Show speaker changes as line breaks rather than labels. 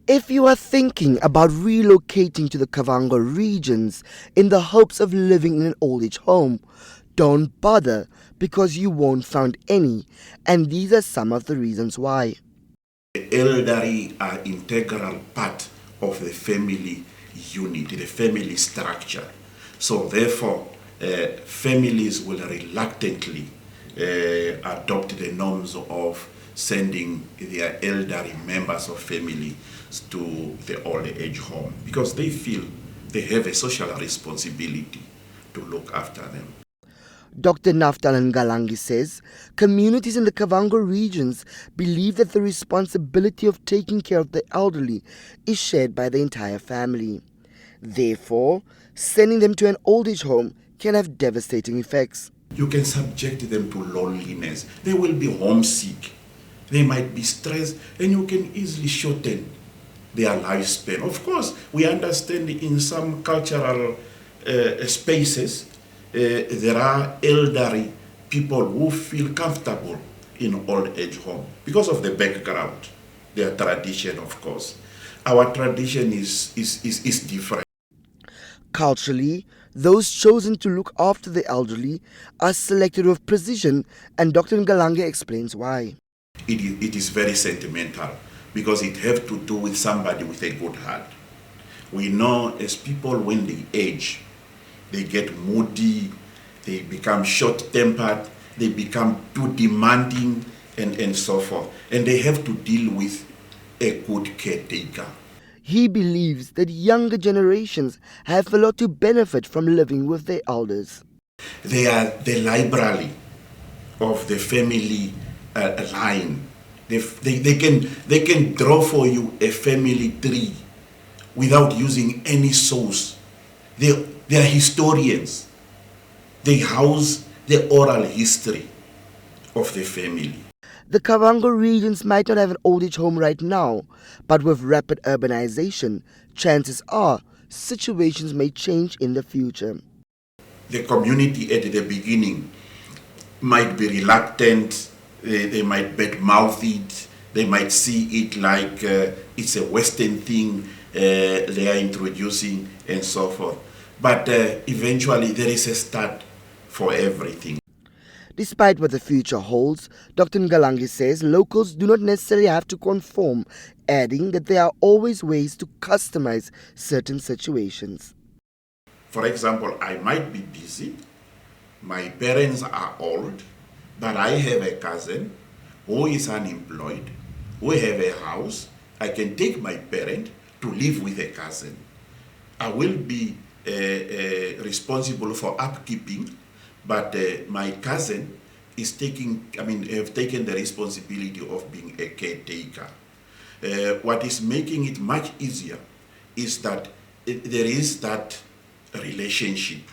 If you are thinking about relocating to the Kavango regions in the hopes of living in an old age home, don't bother because you won't find any, and these are some of the reasons why.
The elderly are integral part of the family unit, the family structure. So therefore, families will reluctantly adopt the norms of sending their elderly members of family to the old age home because they feel they have a social responsibility to look after them.
Dr. Naftalan Galangi says communities in the Kavango regions believe that the responsibility of taking care of the elderly is shared by the entire family. Therefore, sending them to an old age home can have devastating effects.
You can subject them to loneliness. They will be homesick. They might be stressed, and you can easily shorten their lifespan. Of course, we understand in some cultural spaces there are elderly people who feel comfortable in old age home because of the background, their tradition, of course. Our tradition is different.
Culturally, those chosen to look after the elderly are selected with precision, and Dr. Ngalange explains why.
It is very sentimental because it has to do with somebody with a good heart. We know as people when they age, they get moody, they become short-tempered, they become too demanding and so forth. And they have to deal with a good caretaker.
He believes that younger generations have a lot to benefit from living with their elders.
They are the library of the family line. They can draw for you a family tree without using any source. They are historians. They house the oral history of the family.
The Kavango regions might not have an old age home right now, but with rapid urbanization, chances are situations may change in the future.
The community at the beginning might be reluctant, they might bad-mouth it, they might see it like it's a Western thing they are introducing and so forth. But eventually there is a start for everything.
Despite what the future holds, Dr. Ngalangi says locals do not necessarily have to conform, adding that there are always ways to customize certain situations.
For example, I might be busy, my parents are old, but I have a cousin who is unemployed, who have a house. I can take my parent to live with a cousin. I will be responsible for upkeeping, but my cousin is have taken the responsibility of being a caretaker. What is making it much easier is that there is that relationship